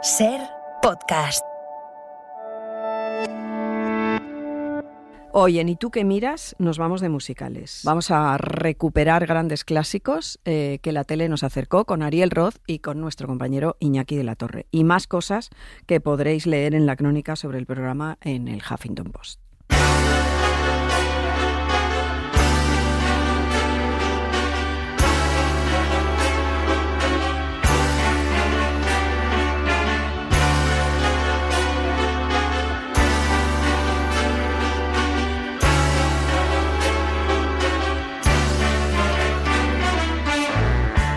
Ser Podcast. Hoy en ¿Y tú qué miras? Nos vamos de musicales. Vamos a recuperar grandes clásicos que la tele nos acercó con Ariel Roth y con nuestro compañero Iñaki de la Torre. Y más cosas que podréis leer en la crónica sobre el programa en el Huffington Post.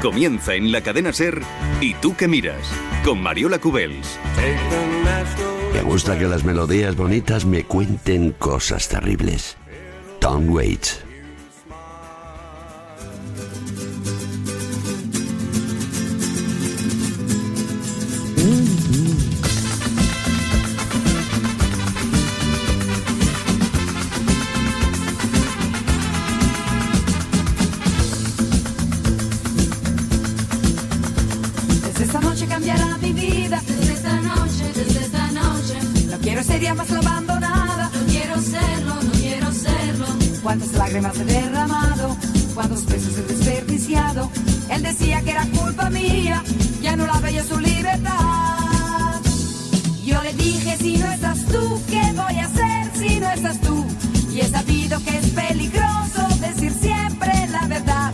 Comienza en la cadena SER ¿Y tú qué miras? Con Mariola Cubels. Me gusta que las melodías bonitas me cuenten cosas terribles. Tom Waits. Más abandonada, no quiero serlo. Cuántas lágrimas he derramado, cuántos besos he desperdiciado. Él decía que era culpa mía, que anulaba yo su libertad. Yo le dije, si no estás tú, ¿qué voy a hacer si no estás tú? Y he sabido que es peligroso decir siempre la verdad.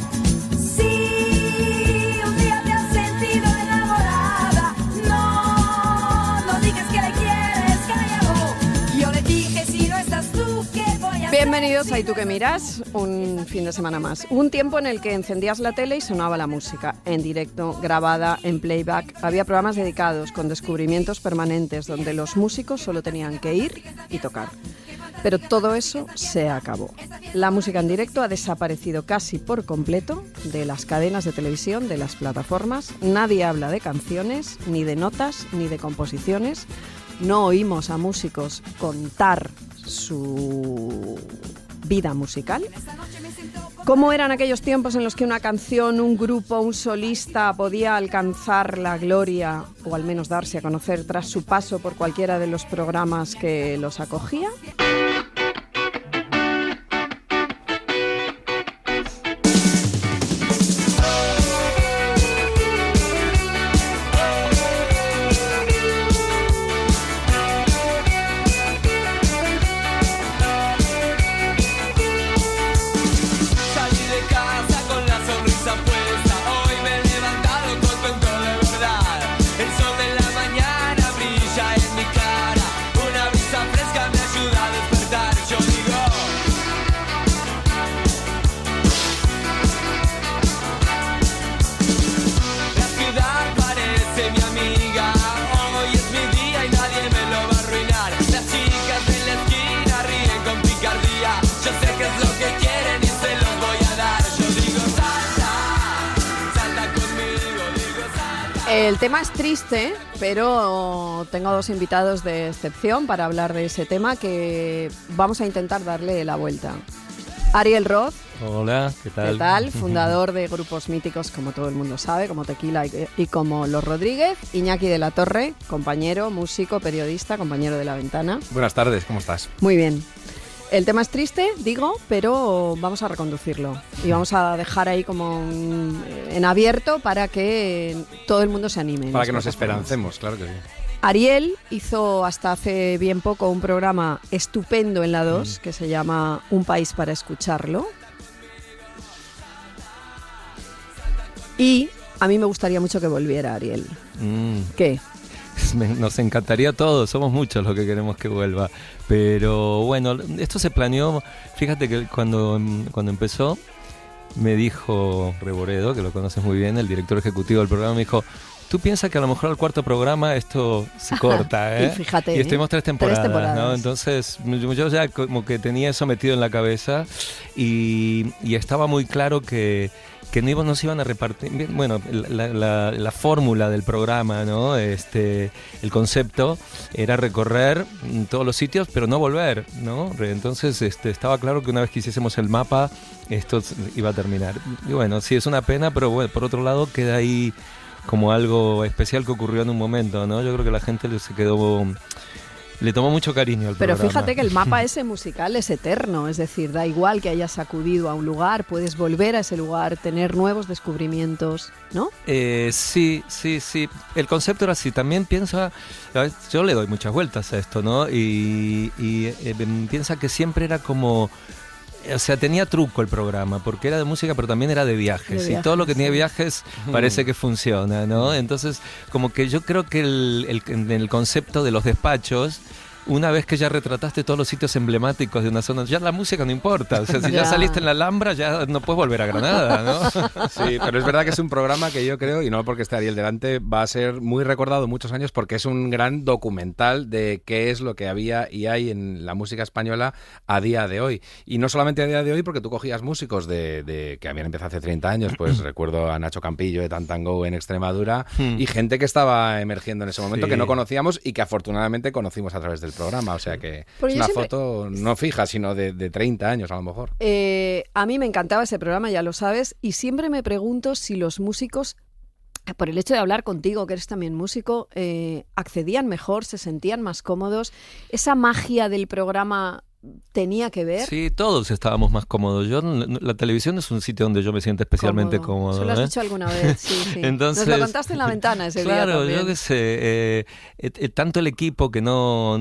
Sí, un día te has sentido enamorada, no digas que le quieres, cállalo. Yo le dije, si no estás tú, ¿qué voy a hacer? Bienvenidos a ¿Y tú qué miras? Un fin de semana más. Un tiempo en el que encendías la tele y sonaba la música, en directo, grabada, en playback. Había programas dedicados con descubrimientos permanentes donde los músicos solo tenían que ir y tocar. Pero todo eso se acabó. La música en directo ha desaparecido casi por completo de las cadenas de televisión, de las plataformas. Nadie habla de canciones, ni de notas, ni de composiciones. No oímos a músicos contar su vida musical. ¿Cómo eran aquellos tiempos en los que una canción, un grupo, un solista podía alcanzar la gloria o al menos darse a conocer tras su paso por cualquiera de los programas que los acogía? El tema es triste, pero tengo dos invitados de excepción para hablar de ese tema que vamos a intentar darle la vuelta. Ariel Roth. Hola, ¿qué tal? ¿Qué tal? Fundador de grupos míticos, como todo el mundo sabe, como Tequila y como Los Rodríguez. Iñaki de la Torre, compañero, músico, periodista, compañero de La Ventana. Buenas tardes, ¿cómo estás? Muy bien. El tema es triste, digo, pero vamos a reconducirlo y vamos a dejar ahí como en abierto para que todo el mundo se anime. Para que nos esperancemos, claro que sí. Ariel hizo hasta hace bien poco un programa estupendo en la 2 que se llama Un país para escucharlo. Y a mí me gustaría mucho que volviera Ariel. ¿Qué? Nos encantaría a todos, somos muchos los que queremos que vuelva. Pero bueno, esto se planeó, fíjate que cuando empezó, me dijo Reboredo, que lo conoces muy bien, el director ejecutivo del programa, me dijo, tú piensas que a lo mejor al cuarto programa esto se corta, ¿eh? Y fíjate, y estuvimos 3 temporadas, ¿no? Entonces yo ya como que tenía eso metido en la cabeza y estaba muy claro que no se iban a repartir, bueno, la fórmula del programa, ¿no? El concepto era recorrer todos los sitios, pero no volver, ¿no? Entonces estaba claro que una vez que hiciésemos el mapa, esto iba a terminar. Y bueno, sí, es una pena, pero bueno, por otro lado queda ahí como algo especial que ocurrió en un momento, ¿no? Yo creo que la gente le tomó mucho cariño al programa. Pero fíjate que el mapa ese musical es eterno, es decir, da igual que hayas acudido a un lugar, puedes volver a ese lugar, tener nuevos descubrimientos, ¿no? Sí. El concepto era así. También piensa, yo le doy muchas vueltas a esto, ¿no? Y piensa que siempre era como... O sea, tenía truco el programa, porque era de música, pero también era de viajes. Y todo lo que tiene viajes parece que funciona, ¿no? Entonces, como que yo creo que el concepto de los despachos, una vez que ya retrataste todos los sitios emblemáticos de una zona, ya la música no importa. O sea, si ya saliste en la Alhambra, ya no puedes volver a Granada, ¿no? Sí, pero es verdad que es un programa que yo creo, y no porque esté Ariel delante, va a ser muy recordado muchos años porque es un gran documental de qué es lo que había y hay en la música española a día de hoy. Y no solamente a día de hoy, porque tú cogías músicos de que habían empezado hace 30 años, pues recuerdo a Nacho Campillo de Tantango en Extremadura, y gente que estaba emergiendo en ese momento que no conocíamos y que afortunadamente conocimos a través del programa, o sea que es una foto no fija, sino de 30 años a lo mejor. A mí me encantaba ese programa, ya lo sabes, y siempre me pregunto si los músicos, por el hecho de hablar contigo, que eres también músico, accedían mejor, se sentían más cómodos. Esa magia del programa tenía que ver. Sí, todos estábamos más cómodos. La televisión es un sitio donde yo me siento especialmente cómodo. Eso lo has dicho alguna vez, sí. Entonces, nos lo contaste en la ventana ese día también. Claro, yo qué sé, tanto el equipo que no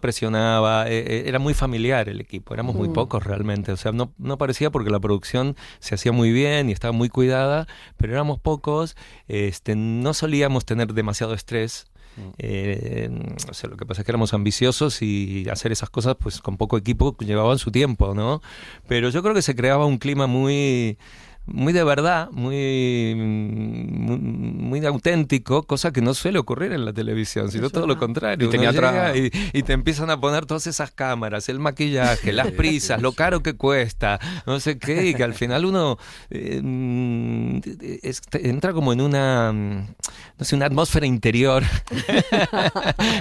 presionaba, era muy familiar el equipo, éramos muy pocos realmente, o sea, no parecía porque la producción se hacía muy bien y estaba muy cuidada, pero éramos pocos, no solíamos tener demasiado estrés. O sea, lo que pasa es que éramos ambiciosos y hacer esas cosas pues con poco equipo llevaban su tiempo, ¿no? Pero yo creo que se creaba un clima muy de verdad, muy auténtico, cosa que no suele ocurrir en la televisión, sino todo lo contrario. Y te empiezan a poner todas esas cámaras, el maquillaje, las prisas, lo caro que cuesta, no sé qué, y que al final uno entra como en una atmósfera interior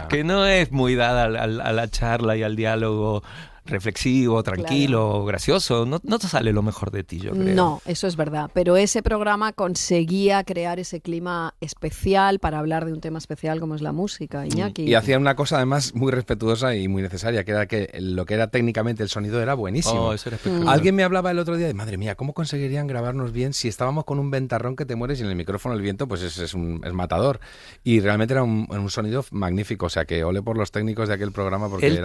que no es muy dada a la charla y al diálogo reflexivo, tranquilo, gracioso, no te sale lo mejor de ti, yo creo. No, eso es verdad, pero ese programa conseguía crear ese clima especial para hablar de un tema especial como es la música, Iñaki. Y hacía una cosa además muy respetuosa y muy necesaria, que era que lo que era técnicamente el sonido era buenísimo. Eso era espectacular. Alguien me hablaba el otro día de, madre mía, ¿cómo conseguirían grabarnos bien si estábamos con un ventarrón que te mueres y en el micrófono el viento pues es matador? Y realmente era un sonido magnífico, o sea que ole por los técnicos de aquel programa porque el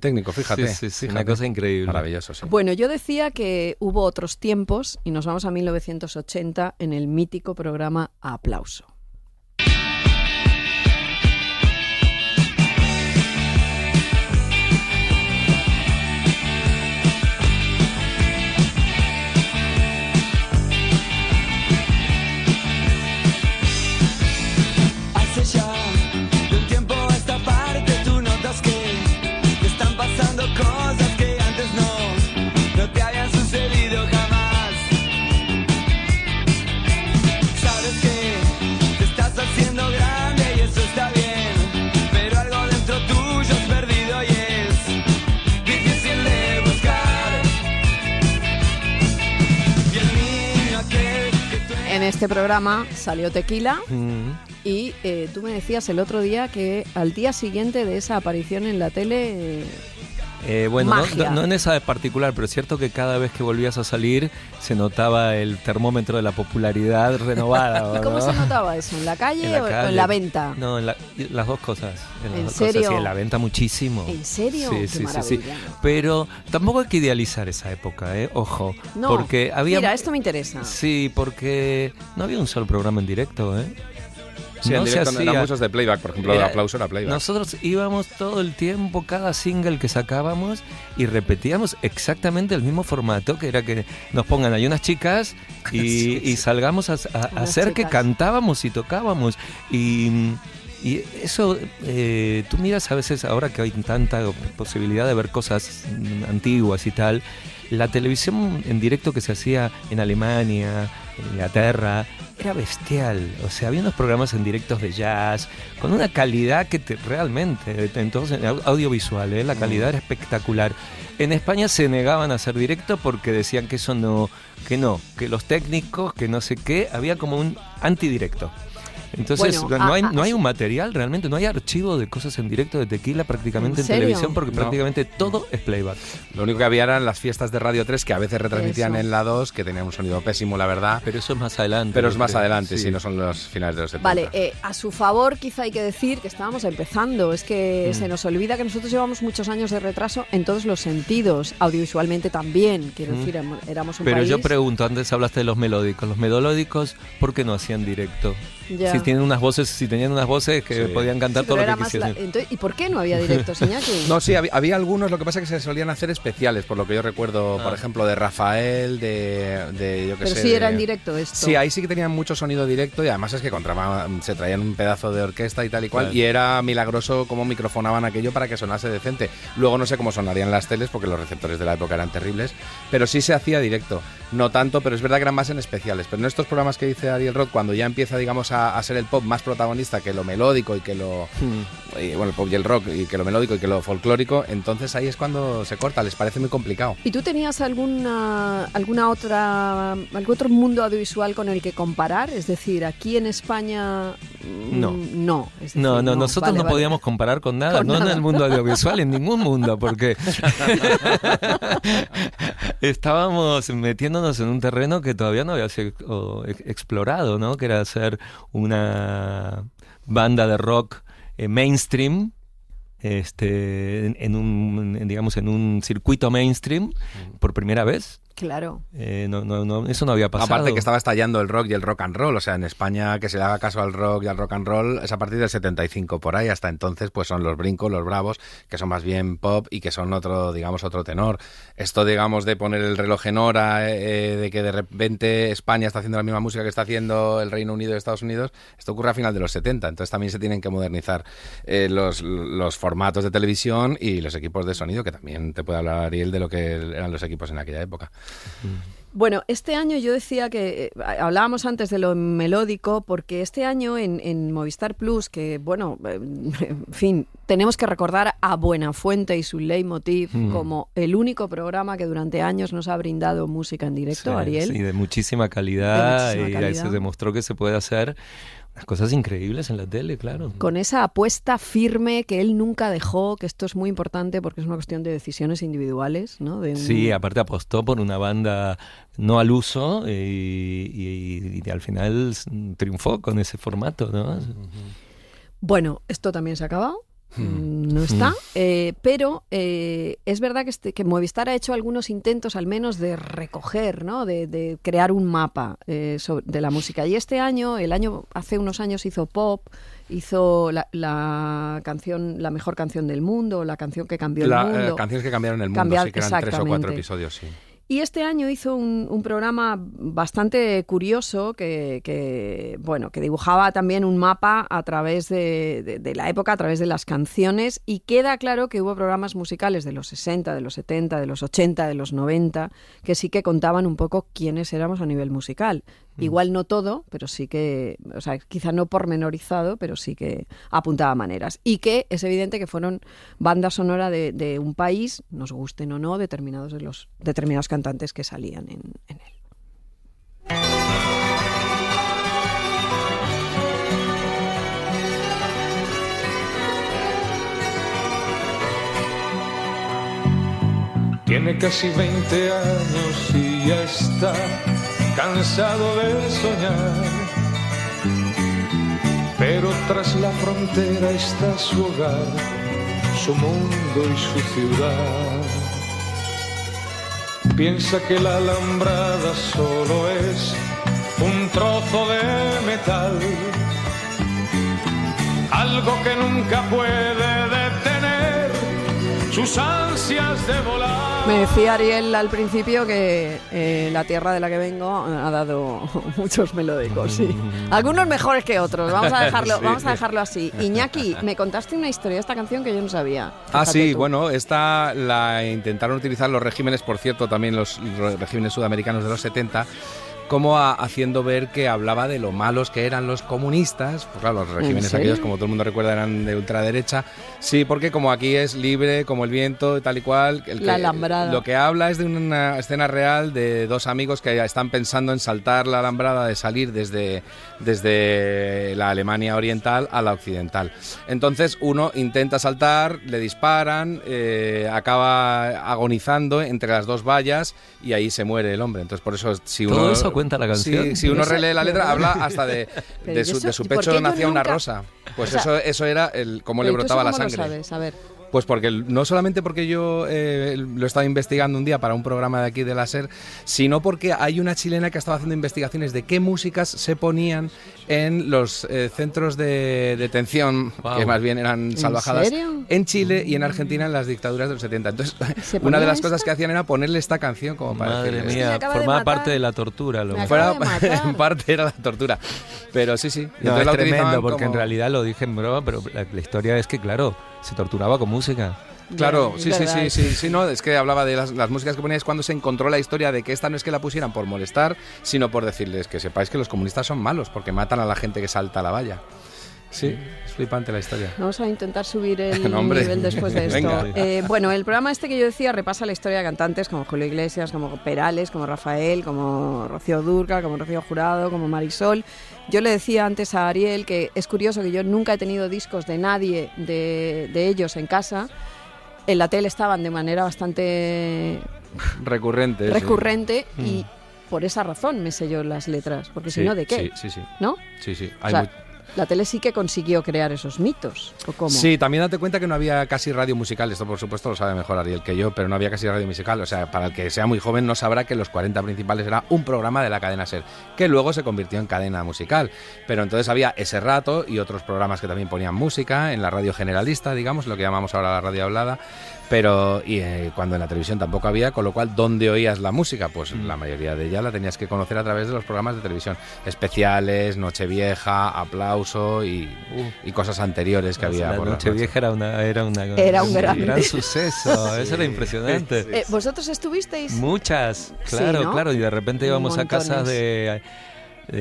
técnico, fíjate. Sí, una cosa increíble. Maravilloso, sí. Bueno, yo decía que hubo otros tiempos y nos vamos a 1980 en el mítico programa Aplauso. Hace ya de un tiempo a esta parte tú notas que están pasando cosas que antes no te habían sucedido jamás. Sabes que te estás haciendo grande y eso está bien, pero algo dentro tuyo es perdido y es difícil de buscar. Y el niño aquel que tú... En este programa salió Tequila. Y tú me decías el otro día que al día siguiente de esa aparición en la tele... Bueno, no en esa de particular, pero es cierto que cada vez que volvías a salir se notaba el termómetro de la popularidad renovada. ¿Y cómo se notaba eso? ¿En la calle o en la venta? No, las dos cosas. ¿En serio? Sí, en la venta muchísimo. ¿En serio? Sí, Qué maravilla. Pero tampoco hay que idealizar esa época, ojo. No, porque mira, esto me interesa. Sí, porque no había un solo programa en directo, Sí, no en directo se hacía. eran muchos de playback, por ejemplo, el Aplauso era playback. Nosotros íbamos todo el tiempo, cada single que sacábamos, y repetíamos exactamente el mismo formato, que era que nos pongan ahí unas chicas y salgamos a hacer que cantábamos y tocábamos. Y eso, tú miras a veces, ahora que hay tanta posibilidad de ver cosas antiguas y tal, la televisión en directo que se hacía en Alemania, en Inglaterra, era bestial. O sea, había unos programas en directos de jazz con una calidad que realmente, entonces, audiovisual, la calidad era espectacular. En España se negaban a hacer directo porque decían que eso no, que los técnicos, que no sé qué, había como un antidirecto. Entonces, bueno, no hay un material, realmente, no hay archivo de cosas en directo de Tequila prácticamente en serio? televisión, porque No. prácticamente todo es playback. Lo único que había eran las fiestas de Radio 3, que a veces retransmitían Eso. en la 2, que tenían un sonido pésimo, la verdad. Pero eso es más adelante. Pero es yo más creo. adelante, Sí. sí, no son los finales de los 70. Vale, a su favor quizá hay que decir que estábamos empezando. Es que se nos olvida que nosotros llevamos muchos años de retraso en todos los sentidos, audiovisualmente también. Quiero decir, éramos un Pero país... yo pregunto, antes hablaste de los melódicos. Los melódicos, ¿por qué no hacían directo? Ya. Si tenían unas voces que Sí. podían cantar Sí, todo pero lo era que más quisieran. entonces, ¿y por qué no había directos, Iñaki? No, sí, había algunos, lo que pasa es que se solían hacer especiales, por lo que yo recuerdo, por ejemplo, de Rafael, de yo que Pero sé. sí era de- en directo esto. Sí, ahí sí que tenían mucho sonido directo y además es que se traían un pedazo de orquesta y tal y cual, Claro. y era milagroso cómo microfonaban aquello para que sonase decente. Luego no sé cómo sonarían las teles porque los receptores de la época eran terribles, pero sí se hacía directo. No tanto, pero es verdad que eran más en especiales. Pero en estos programas que dice Ariel Roth, cuando ya empieza, digamos, a ser el pop más protagonista que lo melódico y que lo... y, bueno, el pop y el rock, y que lo melódico y que lo folclórico, entonces ahí es cuando se corta, les parece muy complicado. ¿Y tú tenías algún otro mundo audiovisual con el que comparar? Es decir, aquí en España no. Es decir, No, nosotros Vale, no vale. podíamos comparar con nada, Con no nada. en el mundo audiovisual, en ningún mundo, porque estábamos metiéndonos en un terreno que todavía no había sido explorado, ¿no? Que era hacer una banda de rock mainstream, en un circuito mainstream por primera vez. Claro. No, eso no había pasado. Aparte que estaba estallando el rock y el rock and roll, o sea, en España que se le haga caso al rock y al rock and roll es a partir del 75 por ahí, hasta entonces pues son los Brincos, los Bravos, que son más bien pop y que son otro tenor. Esto, digamos, de poner el reloj en hora, de que de repente España está haciendo la misma música que está haciendo el Reino Unido y Estados Unidos, esto ocurre a final de los 70, entonces también se tienen que modernizar los formatos de televisión y los equipos de sonido, que también te puede hablar Ariel de lo que eran los equipos en aquella época. Bueno, este año yo decía que hablábamos antes de lo melódico, porque este año en Movistar Plus, que bueno, en fin, tenemos que recordar a Buenafuente y su leitmotiv como el único programa que durante años nos ha brindado música en directo, Sí, Ariel. sí, de muchísima calidad, De muchísima y ahí calidad. se demostró que se puede hacer unas cosas increíbles en la tele, claro. Con esa apuesta firme que él nunca dejó, que esto es muy importante porque es una cuestión de decisiones individuales, ¿no? Sí, aparte apostó por una banda no al uso y al final triunfó con ese formato, ¿no? Bueno, esto también se ha acabado. No está, pero es verdad que Movistar ha hecho algunos intentos al menos de recoger, ¿no? de crear un mapa de la música. Y este año, hace unos años hizo pop, hizo la mejor canción del mundo, la canción que cambió el mundo. Canciones que cambiaron el mundo, sí, que eran 3 o 4 episodios, sí. Y este año hizo un programa bastante curioso que dibujaba también un mapa a través de la época, a través de las canciones, y queda claro que hubo programas musicales de los 60, de los 70, de los 80, de los 90, que sí que contaban un poco quiénes éramos a nivel musical. Igual no todo, pero sí que, o sea, quizá no pormenorizado, pero sí que apuntaba maneras. Y que es evidente que fueron banda sonora de un país, nos gusten o no, determinados cantantes que salían en él. Tiene casi 20 años y ya está cansado de soñar, pero tras la frontera está su hogar, su mundo y su ciudad. Piensa que la alambrada solo es un trozo de metal, algo que nunca puede detener sus ansias de volar. Me decía Ariel al principio que la tierra de la que vengo ha dado muchos melódicos, sí. Algunos mejores que otros, vamos a dejarlo así. Iñaki, me contaste una historia de esta canción que yo no sabía. Ah, Fíjate sí, tú. bueno, esta la intentaron utilizar los regímenes, por cierto, también los regímenes sudamericanos de los 70, como haciendo ver que hablaba de lo malos que eran los comunistas. Pues claro, los regímenes aquellos, como todo el mundo recuerda, eran de ultraderecha. Sí, porque como aquí es libre, como el viento, tal y cual, la alambrada. Lo que habla es de una escena real de dos amigos que están pensando en saltar la alambrada, de salir desde la Alemania oriental a la occidental. Entonces uno intenta saltar, le disparan, acaba agonizando entre las dos vallas y ahí se muere el hombre. Entonces por eso si uno... ¿Todo eso cuenta la canción? Sí, si uno relee la letra, habla hasta de su pecho nacía una rosa. Pues eso era cómo le brotaba la sangre. ¿Cómo lo sabes? A ver. Pues porque no solamente porque yo lo estaba investigando un día para un programa de aquí de la SER, sino porque hay una chilena que estaba haciendo investigaciones de qué músicas se ponían en los centros de detención, que más bien eran salvajadas, en Chile y en Argentina en las dictaduras de los 70. Entonces, una de las cosas que hacían era ponerle esta canción como para Madre decirles, mía, formaba parte de la tortura. En parte era la tortura. Pero sí. Y No, entonces es tremendo, porque como... en realidad lo dije en broma, pero la historia es que, claro, se torturaba con música. Claro, sí, no, es que hablaba de las músicas que poníais cuando se encontró la historia de que esta no es que la pusieran por molestar, sino por decirles que sepáis que los comunistas son malos, porque matan a la gente que salta a la valla. Sí, es flipante la historia. Vamos a intentar subir el nivel después de esto. Bueno, el programa este que yo decía repasa la historia de cantantes como Julio Iglesias, como Perales, como Rafael, como Rocío Dúrcal, como Rocío Jurado, como Marisol. Yo le decía antes a Ariel que es curioso que yo nunca he tenido discos de nadie de ellos en casa. En la tele estaban de manera bastante recurrente y por esa razón me sé yo las letras, porque si no, ¿de qué? Sí. ¿No? Sí. O sea, la tele sí que consiguió crear esos mitos, ¿o cómo? Sí, también date cuenta que no había casi radio musical, esto por supuesto lo sabe mejor Ariel que yo, pero no había casi radio musical, o sea, para el que sea muy joven no sabrá que Los 40 Principales era un programa de la cadena SER, que luego se convirtió en cadena musical, pero entonces había ese rato y otros programas que también ponían música, en la radio generalista, digamos, lo que llamamos ahora la radio hablada, pero cuando en la televisión tampoco había, con lo cual, ¿dónde oías la música? Pues la mayoría de ella la tenías que conocer a través de los programas de televisión, especiales, Nochevieja, Aplauso y cosas anteriores que había. La por Nochevieja era un gran suceso, eso era impresionante. ¿Vosotros estuvisteis? Muchas, claro, sí, ¿no? Claro, y de repente íbamos a casas de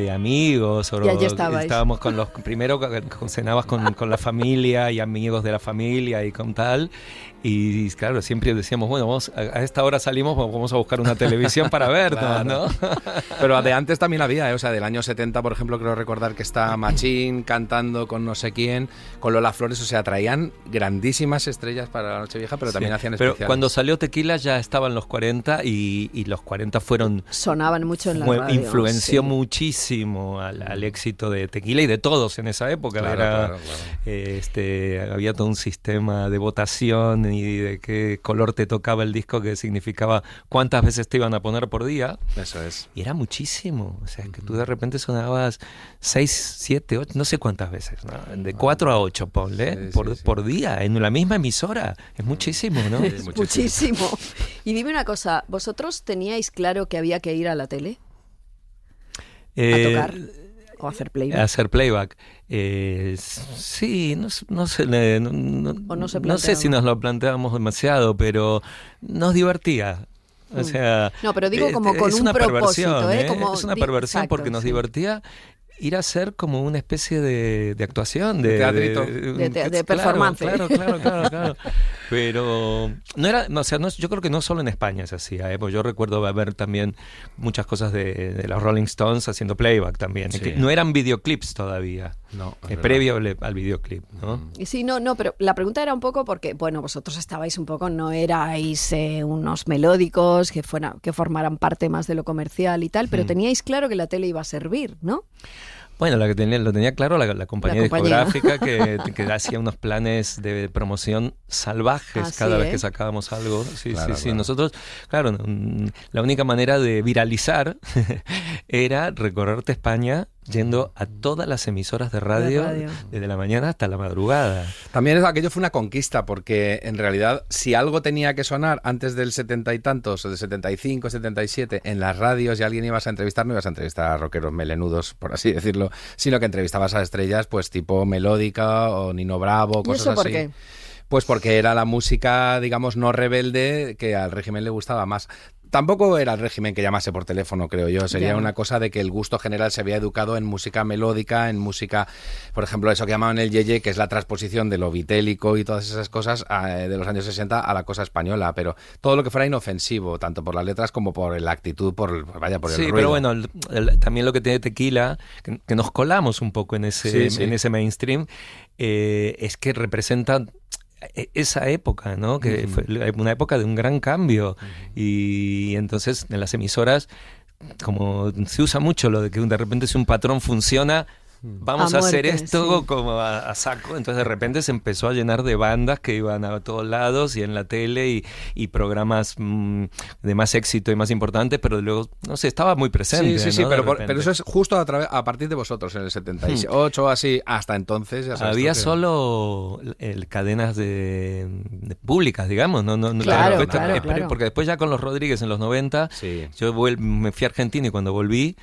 amigos, y allí estábamos con los primero cenabas con la familia y amigos de la familia y con tal, y claro, siempre decíamos, bueno, vamos a esta hora salimos, vamos a buscar una televisión para vernos, claro. ¿No? Pero de antes también había, o sea, del año 70, por ejemplo, creo recordar que está Machín cantando con no sé quién, con Lola Flores, o sea, traían grandísimas estrellas para la Nochevieja, pero también hacían especiales. Pero cuando salió Tequila ya estaban los 40 y los 40 sonaban mucho en la radio. Influenció muchísimo al éxito de Tequila y de todos en esa época. Claro. Había todo un sistema de votación y de qué color te tocaba el disco, que significaba cuántas veces te iban a poner por día. Eso es. Y era muchísimo. O sea, que tú de repente sonabas 6, 7, 8, no sé cuántas veces, ¿no? De 4 a 8, ponle, por día, en la misma emisora. Es muchísimo, ¿no? Es muchísimo. Y dime una cosa, ¿vosotros teníais claro que había que ir a la tele? ¿A tocar? ¿O hacer playback? Hacer playback. Sí, no sé si nos lo planteábamos demasiado, pero nos divertía. O sea, no, pero digo como con un propósito, como es una perversión, porque nos divertía ir a hacer como una especie de actuación, de teatrito, de performance. Claro. Pero no era, yo creo que no solo en España se hacía, pues yo recuerdo ver también muchas cosas de los Rolling Stones haciendo playback también. Sí. Que no eran videoclips todavía. No, previo al videoclip, ¿no? Sí, no, pero la pregunta era un poco porque, bueno, vosotros estabais un poco, no erais unos melódicos que formaran parte más de lo comercial y tal, pero teníais claro que la tele iba a servir, ¿no? Bueno, lo tenía claro la compañía discográfica que hacía unos planes de promoción salvajes cada vez que sacábamos algo. Sí. Nosotros, claro, la única manera de viralizar era recorrerte España yendo a todas las emisoras de radio desde la mañana hasta la madrugada. También aquello fue una conquista, porque en realidad si algo tenía que sonar antes del 70 y tantos, o del 75, 77, en las radios y alguien ibas a entrevistar, no ibas a entrevistar a rockeros melenudos, por así decirlo, sino que entrevistabas a estrellas pues tipo Melódica o Nino Bravo, cosas así. ¿Y eso por qué? Pues porque era la música, digamos, no rebelde, que al régimen le gustaba más. Tampoco era el régimen que llamase por teléfono, creo yo. Sería Ya. una cosa de que el gusto general se había educado en música melódica, en música, por ejemplo, eso que llamaban el yeye, que es la transposición de lo vitélico y todas esas cosas de los años 60 a la cosa española, pero todo lo que fuera inofensivo, tanto por las letras como por la actitud, por el Sí, ruido. pero bueno, también lo que tiene Tequila, que nos colamos un poco en ese, Sí. en ese mainstream, es que representa esa época, ¿no? Que fue una época de un gran cambio. Y entonces en las emisoras, como se usa mucho lo de que de repente si un patrón funciona, vamos A a hacer muerte, esto sí. como a saco. Entonces de repente se empezó a llenar de bandas que iban a todos lados y en la tele y programas de más éxito y más importantes, pero luego, no sé, estaba muy presente. Sí, ¿no? De pero repente. eso es justo a partir de vosotros, en el 78 o así, hasta entonces. Ya sabes Había tú que- solo cadenas de públicas, digamos, no Claro, después claro, claro. porque después ya con los Rodríguez en los 90, Sí. yo me fui a Argentina y cuando volví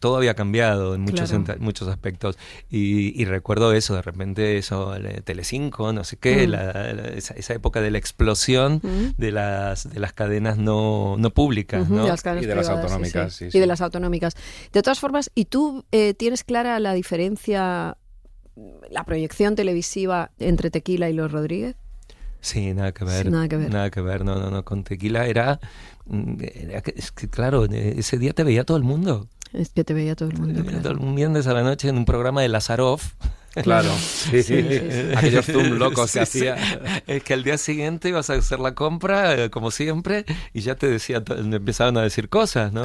todo había cambiado en muchos, Claro. muchos aspectos y recuerdo eso, de repente eso, Telecinco, no sé qué, esa época de la explosión de las cadenas no públicas, Ujú, ¿no? de las cadenas Y de las privadas, autonómicas, sí, Y sí. de las autonómicas. De todas formas, ¿y tú tienes clara la diferencia, la proyección televisiva entre Tequila y los Rodríguez? Sí, nada que ver. Sí, nada que ver. Nada que ver, no. Con Tequila es que claro, ese día te veía todo el mundo. Es que te veía todo el mundo. Claro. Un viernes a la noche en un programa de Lazarov. Claro, sí, sí. Aquellos zoom locos que Sí, sí. hacía. Es que al día siguiente ibas a hacer la compra, como siempre, y ya te empezaban a decir cosas, ¿no?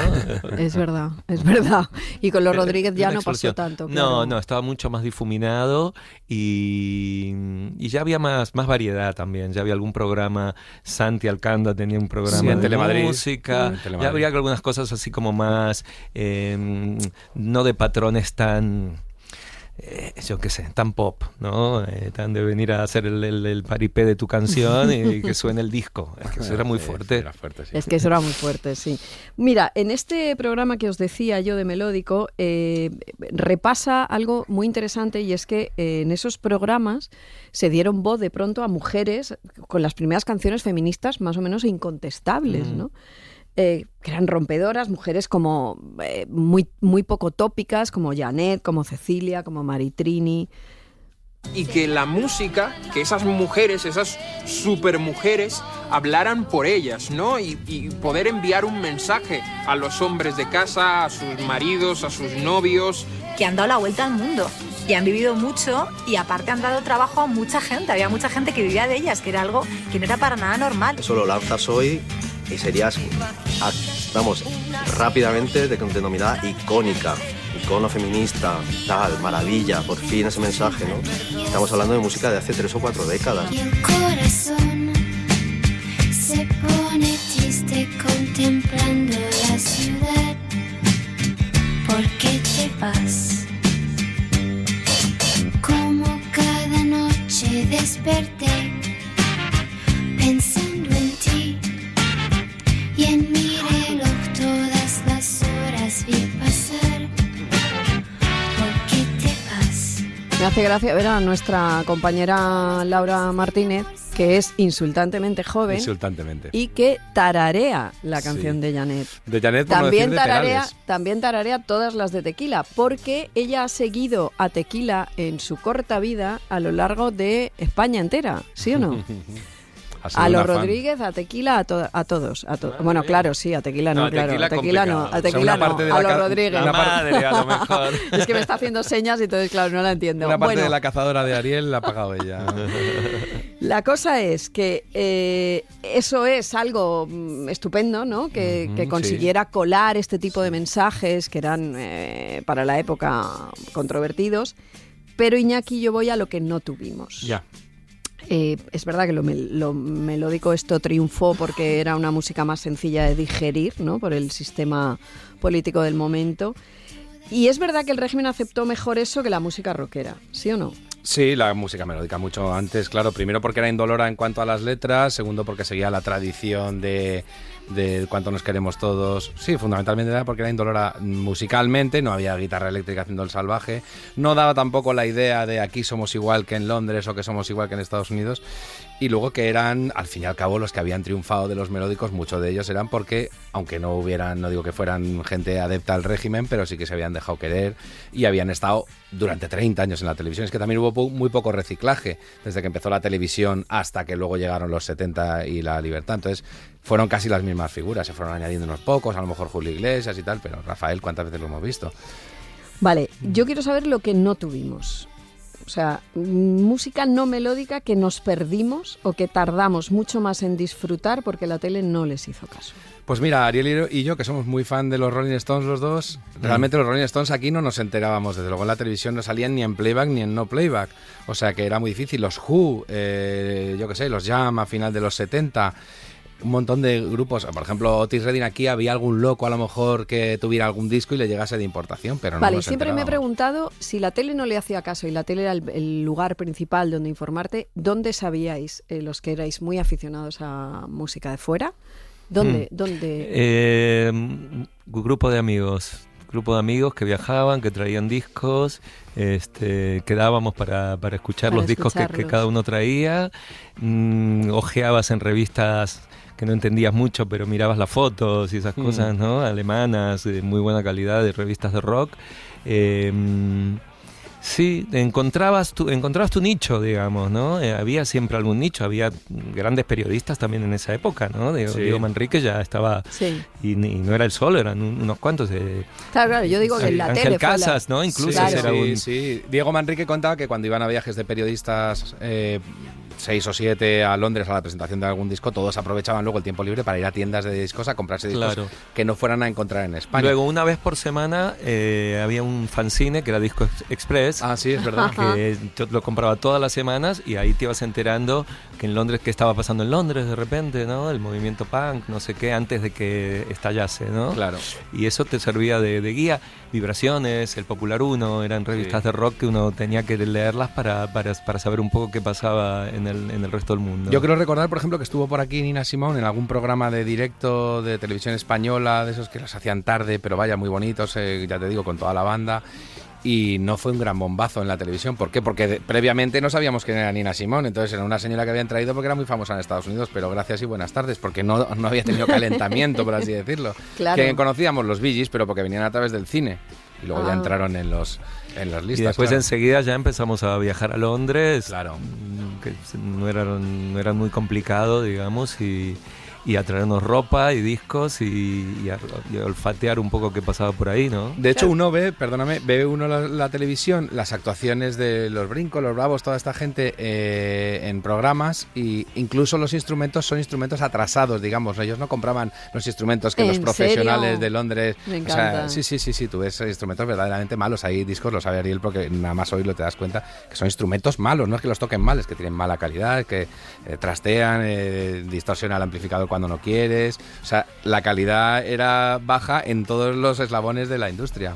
Es verdad, es verdad. Y con los Rodríguez ya Una no pasó explosión. tanto. Claro. No, estaba mucho más difuminado y ya había más variedad también. Ya había algún programa, Santi Alcanda tenía un programa Sí, en de Telemadrid. música. En Telemadrid. Ya había algunas cosas así como más, no de patrones tan... yo qué sé, tan pop, ¿no? Tan de venir a hacer el paripé de tu canción y que suene el disco. Es que eso era muy fuerte. Era fuerte, sí. Es que eso era muy fuerte, sí. Mira, en este programa que os decía yo de Melódico, repasa algo muy interesante y es que en esos programas se dieron voz de pronto a mujeres con las primeras canciones feministas más o menos incontestables, ¿no? Que eran rompedoras, mujeres como muy, muy poco tópicas, como Janet, como Cecilia, como Maritrini. Y que la música, que esas mujeres, esas supermujeres, hablaran por ellas, ¿no? Y poder enviar un mensaje a los hombres de casa, a sus maridos, a sus novios. Que han dado la vuelta al mundo y han vivido mucho y aparte han dado trabajo a mucha gente. Había mucha gente que vivía de ellas, que era algo que no era para nada normal. Eso lo lanzas hoy y serías, vamos, rápidamente denominada icónica, icono feminista, tal, maravilla, por fin ese mensaje, ¿no? Estamos hablando de música de hace 3 o 4 décadas. Y el corazón se pone triste contemplando la ciudad. ¿Por qué te vas? Como cada noche desperté pensando en ti y en mi reloj todas las horas vi pasar. ¿Por qué te vas? Me hace gracia ver a nuestra compañera Laura Martínez, que es insultantemente joven Insultantemente. y que tararea la canción Sí. de Janet. De Janet, por no decir de Perales. También tararea todas las de Tequila, porque ella ha seguido a Tequila en su corta vida a lo largo de España entera, ¿sí o no? Ha sido A los una fan. Rodríguez, a Tequila, a todos. Bueno, claro, sí, a Tequila no, No, claro. Tequila A Tequila no, complicado. a Tequila una no, parte de a la los ca- Rodríguez. La madre, a lo mejor. Es que me está haciendo señas y entonces, claro, no la entiendo. Una parte Bueno, de la cazadora de Ariel la ha pagado ella. la cosa es que eso es algo estupendo, ¿no? Que Ujú, consiguiera colar este tipo de mensajes que eran para la época controvertidos. Pero Iñaki, yo voy a lo que no tuvimos. Ya. Es verdad que lo melódico esto triunfó porque era una música más sencilla de digerir, ¿no? Por el sistema político del momento. Y es verdad que el régimen aceptó mejor eso que la música rockera, ¿sí o no? Sí, la música melódica mucho antes, claro. Primero porque era indolora en cuanto a las letras, segundo porque seguía la tradición de cuánto nos queremos todos. Sí, fundamentalmente era porque era indolora musicalmente, no había guitarra eléctrica haciendo el salvaje, no daba tampoco la idea de aquí somos igual que en Londres o que somos igual que en Estados Unidos, y luego que eran, al fin y al cabo, los que habían triunfado de los melódicos, muchos de ellos eran porque, aunque no hubieran, no digo que fueran gente adepta al régimen, pero sí que se habían dejado querer y habían estado durante 30 años en la televisión. Es que también hubo muy poco reciclaje desde que empezó la televisión hasta que luego llegaron los 70 y la libertad. Entonces fueron casi las mismas figuras, se fueron añadiendo unos pocos, a lo mejor Julio Iglesias y tal, pero Rafael, ¿cuántas veces lo hemos visto? Vale, yo quiero saber lo que no tuvimos. O sea, música no melódica que nos perdimos o que tardamos mucho más en disfrutar porque la tele no les hizo caso. Pues mira, Ariel y yo, que somos muy fan de los Rolling Stones los dos, realmente los Rolling Stones aquí no nos enterábamos, desde luego en la televisión no salían ni en playback ni en no playback, o sea que era muy difícil. Los Who, yo qué sé, los Jam a final de los 70... un montón de grupos, por ejemplo Otis Redding, aquí había algún loco a lo mejor que tuviera algún disco y le llegase de importación, pero no vale, nos siempre me he enterábamos. preguntado si la tele no le hacía caso y la tele era el lugar principal donde informarte, ¿dónde sabíais los que erais muy aficionados a música de fuera? ¿Dónde? Grupo de amigos que viajaban, que traían discos, quedábamos para escuchar los discos que cada uno traía, ojeabas en revistas que no entendías mucho, pero mirabas las fotos y esas cosas, ¿no? Alemanas, de muy buena calidad, de revistas de rock. Sí, encontrabas tu nicho, digamos, ¿no? Había siempre algún nicho, había grandes periodistas también en esa época, ¿no? Diego Manrique ya estaba, y no era el solo, eran unos cuantos. Claro, yo digo que en la Ángel tele Casas, ¿no? Incluso era Sí. Diego Manrique contaba que cuando iban a viajes de periodistas 6 o 7 a Londres a la presentación de algún disco, todos aprovechaban luego el tiempo libre para ir a tiendas de discos a comprarse discos que no fueran a encontrar en España. Luego, una vez por semana, había un fanzine que era Disco Express. Ah, sí, es verdad. Que yo lo compraba todas las semanas y ahí te ibas enterando que en Londres, qué estaba pasando en Londres de repente, ¿no? El movimiento punk, no sé qué, antes de que estallase, ¿no? Claro. Y eso te servía de guía. Vibraciones, El Popular 1, eran revistas de rock que uno tenía que leerlas para saber un poco qué pasaba en el resto del mundo. Yo quiero recordar, por ejemplo, que estuvo por aquí Nina Simone en algún programa de directo de televisión española, de esos que los hacían tarde, pero vaya, muy bonitos, ya te digo, con toda la banda. Y no fue un gran bombazo en la televisión. ¿Por qué? Porque previamente no sabíamos quién era Nina Simone. Entonces era una señora que habían traído porque era muy famosa en Estados Unidos, pero gracias y buenas tardes, porque no había tenido calentamiento, por así decirlo. Claro. Que conocíamos los Bee Gees, pero porque venían a través del cine. Y luego ya entraron en las listas. Y después enseguida ya empezamos a viajar a Londres. Claro. Que no era muy complicado, digamos, y a traernos ropa y discos y a olfatear un poco qué pasaba por ahí, ¿no? De hecho, uno ve la televisión, las actuaciones de los Brincos, los Bravos, toda esta gente en programas, y incluso los instrumentos son instrumentos atrasados, digamos. Ellos no compraban los instrumentos que los profesionales serio? De Londres. Me encanta. O sea, sí, tú ves instrumentos verdaderamente malos. Hay discos, lo sabe Ariel, porque nada más oírlo te das cuenta que son instrumentos malos. No es que los toquen mal, es que tienen mala calidad, que trastean, distorsionan el amplificador cuando no quieres. O sea, la calidad era baja en todos los eslabones de la industria.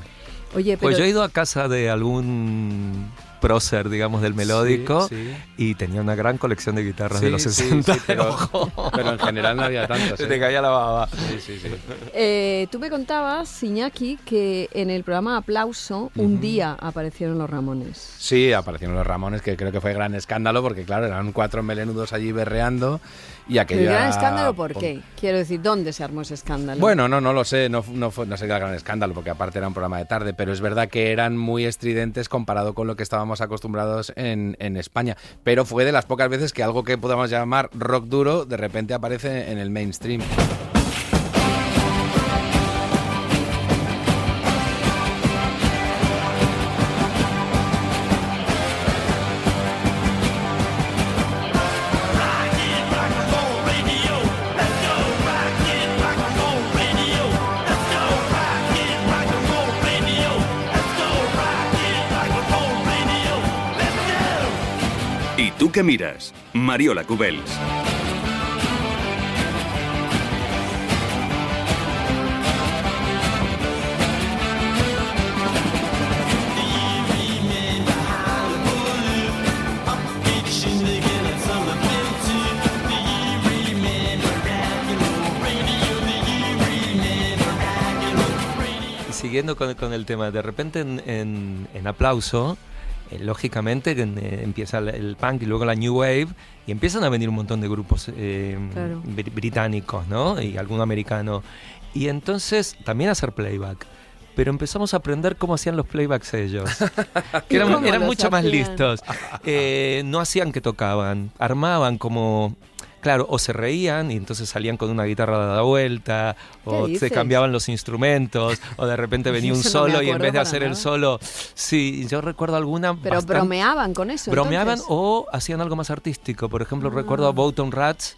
Oye, pero... Pues yo he ido a casa de algún prócer, digamos, del melódico, y tenía una gran colección de guitarras de los 60. Pero en general no había tantas. Se te caía la baba. Sí. Tú me contabas, Iñaki, que en el programa Aplauso un día aparecieron los Ramones. Sí, aparecieron los Ramones, que creo que fue gran escándalo, porque claro, eran 4 melenudos allí berreando. Y aquello ¿El gran era... escándalo por qué? Quiero decir, ¿dónde se armó ese escándalo? Bueno, no lo sé, no sería el gran escándalo, porque aparte era un programa de tarde, pero es verdad que eran muy estridentes comparado con lo que estábamos acostumbrados en España. Pero fue de las pocas veces que algo que podamos llamar rock duro de repente aparece en el mainstream. ¿Y tú qué miras? Mariola Cubels. siguiendo con el tema, de repente en Aplauso, lógicamente empieza el punk y luego la New Wave y empiezan a venir un montón de grupos británicos, ¿no? Y algún americano. Y entonces también hacer playback. Pero empezamos a aprender cómo hacían los playbacks ellos. Que eran mucho más listos. No hacían que tocaban, armaban como... Claro, o se reían y entonces salían con una guitarra dada vuelta, o se cambiaban los instrumentos, o de repente venía un solo y en vez de hacer el solo... Sí, yo recuerdo alguna... Pero bromeaban con eso. Bromeaban entonces. O hacían algo más artístico. Por ejemplo, recuerdo a Bottom Rats,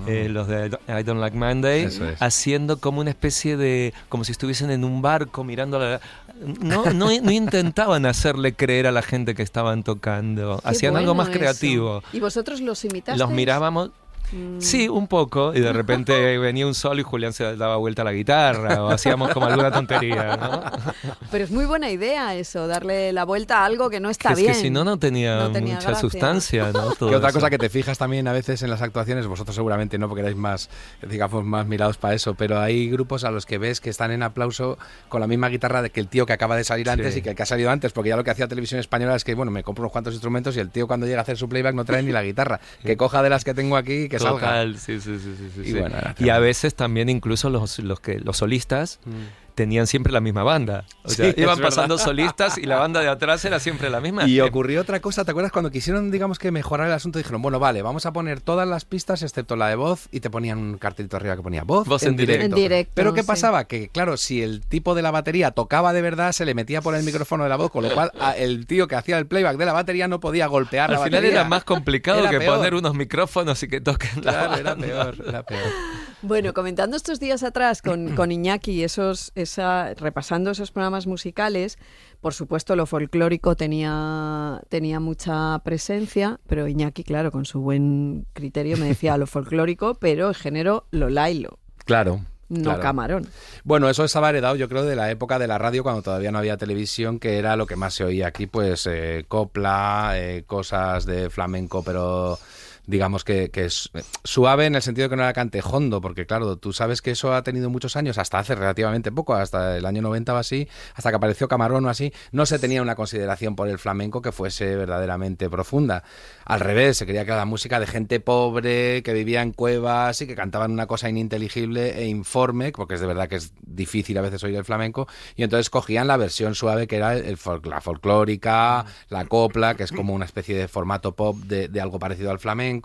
los de I Don't Like Monday, haciendo como una especie de... como si estuviesen en un barco mirando no intentaban hacerle creer a la gente que estaban tocando. Hacían algo más creativo. ¿Y vosotros los imitasteis? Los mirábamos... Sí, un poco, y de repente venía un solo y Julián se daba vuelta a la guitarra o hacíamos como alguna tontería, ¿no? Pero es muy buena idea eso, darle la vuelta a algo que no está bien. Es que si no tenía mucha gracia. sustancia, ¿no? Que otra cosa que te fijas también a veces en las actuaciones, vosotros seguramente no, porque erais más, digamos, más mirados para eso, pero hay grupos a los que ves que están en Aplauso con la misma guitarra de que el tío que acaba de salir antes y que el que ha salido antes, porque ya lo que hacía Televisión Española es que, bueno, me compro unos cuantos instrumentos y el tío cuando llega a hacer su playback no trae ni la guitarra, que coja de las que tengo aquí y que salga. Sí. Y, bueno, y a veces también incluso los solistas tenían siempre la misma banda. O sea, iban pasando solistas y la banda de atrás era siempre la misma. Y ocurrió otra cosa, ¿te acuerdas? Cuando quisieron, digamos, que mejorar el asunto, dijeron, bueno, vale, vamos a poner todas las pistas excepto la de voz, y te ponían un cartelito arriba que ponía voz en directo. Pero ¿qué pasaba? Que, claro, si el tipo de la batería tocaba de verdad, se le metía por el micrófono de la voz, con lo cual el tío que hacía el playback de la batería no podía golpear la batería. Al final era más complicado que poner unos micrófonos y que toquen la banda. Era peor. Bueno, comentando estos días atrás con Iñaki, repasando esos programas musicales, por supuesto lo folclórico tenía mucha presencia, pero Iñaki, claro, con su buen criterio me decía lo folclórico, pero el género lo lailo. Claro. No Camarón. Bueno, eso estaba heredado, yo creo, de la época de la radio, cuando todavía no había televisión, que era lo que más se oía aquí, pues copla, cosas de flamenco, pero... digamos que es suave en el sentido de que no era cantejondo, porque claro, tú sabes que eso ha tenido muchos años, hasta hace relativamente poco, hasta el año 90 o así, hasta que apareció Camarón o así, no se tenía una consideración por el flamenco que fuese verdaderamente profunda. Al revés, se creía que era la música de gente pobre, que vivía en cuevas y que cantaban una cosa ininteligible e informe, porque es de verdad que es difícil a veces oír el flamenco, y entonces cogían la versión suave que era la folclórica, la copla, que es como una especie de formato pop de algo parecido al flamenco,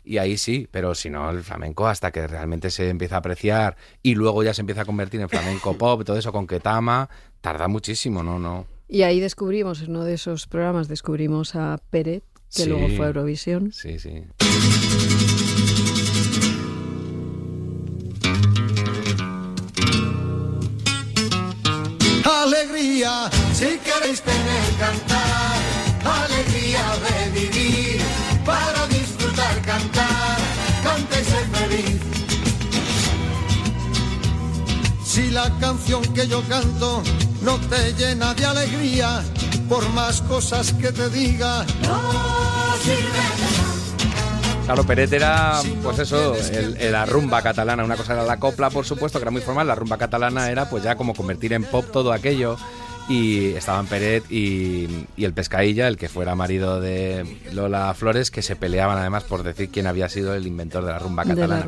y ahí sí, pero si no, el flamenco, hasta que realmente se empieza a apreciar y luego ya se empieza a convertir en flamenco pop, todo eso con Ketama, tarda muchísimo, ¿no? Y ahí descubrimos, en uno de esos programas, descubrimos a Peret, que luego fue a Eurovisión. Sí. Alegría, si queréis tener cantar, alegría de vivir, para disfrutar cantar, canta y ser feliz. Si la canción que yo canto no te llena de alegría, por más cosas que te diga, no sirve de nada. Claro, Peret era, pues eso, la rumba catalana. Una cosa era la copla, por supuesto, que era muy formal. La rumba catalana era pues ya como convertir en pop todo aquello. Y estaban Peret y el Pescailla, el que fuera marido de Lola Flores, que se peleaban además por decir quién había sido el inventor de la rumba catalana.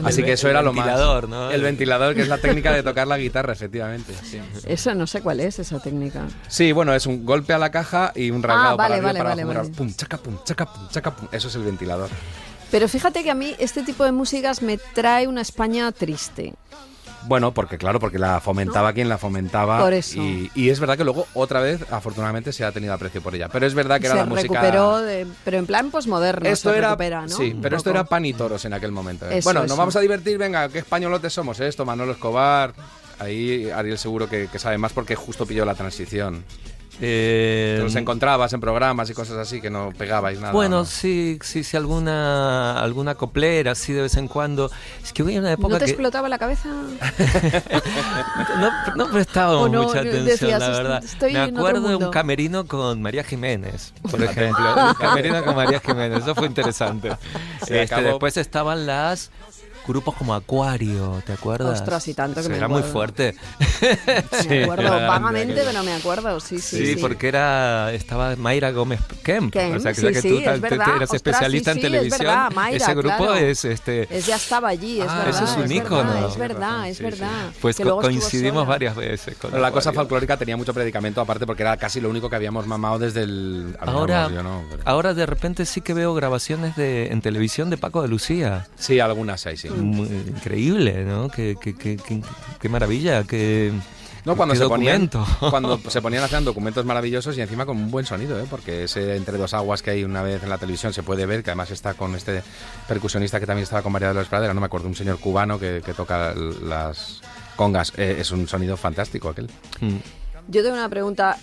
Así que eso era lo más... El ventilador, ¿no? El ventilador, que es la técnica de tocar la guitarra, efectivamente. Sí. Eso no sé cuál es, esa técnica. Sí, bueno, es un golpe a la caja y un rasgado para arriba, para abajo. Vale. Pum, chaca, pum, chaca, pum, chaca, pum. Eso es el ventilador. Pero fíjate que a mí este tipo de músicas me trae una España triste. Bueno, porque la fomentaba quien la fomentaba. Por eso. Y es verdad que luego, otra vez, afortunadamente, se ha tenido aprecio por ella. Pero es verdad que era la música... Se recuperó, pero en plan posmoderno. Esto era, recupera, ¿no? Sí, pero esto era pan y toros en aquel momento. Bueno, nos vamos a divertir, venga, qué españolotes somos esto, Manolo Escobar. Ahí Ariel seguro que sabe más porque justo pilló la transición. Te los encontrabas en programas y cosas así que no pegabais nada. Bueno, ¿no? sí, alguna coplera, sí, de vez en cuando. Es que hubo una época ¿No te explotaba la cabeza? no prestábamos mucha atención, decías, la verdad. Estoy Me acuerdo de un camerino con María Jiménez, por ejemplo. Un camerino con María Jiménez, eso fue interesante. Después estaban las grupos como Acuario, ¿te acuerdas? Ostras, y tanto que me Era acuerdo. muy fuerte. Me acuerdo vagamente, pero me acuerdo, sí. Sí, porque estaba Mayra Gómez Kemp. Kemp, O sea, que, sí, que sí, tú es verdad. eras Ostras, especialista sí, en sí, es televisión. verdad, Mayra, ese grupo claro. es ya estaba allí, es verdad. eso es un ícono. Es verdad. Pues que luego estuvo coincidimos sola. varias veces con Pero la cosa Acuario. folclórica tenía mucho predicamento, aparte porque era casi lo único que habíamos mamado desde el... Ahora de repente sí que veo grabaciones en televisión de Paco de Lucía. Sí, algunas hay, sí. Increíble, ¿no? Qué maravilla, No, cuando qué se ponían, documento. cuando se ponían a hacer documentos maravillosos y encima con un buen sonido, porque ese Entre dos aguas que hay una vez en la televisión se puede ver, que además está con este percusionista que también estaba con María de los Praderas, no me acuerdo, un señor cubano que toca las congas, es un sonido fantástico aquel. Yo tengo una pregunta.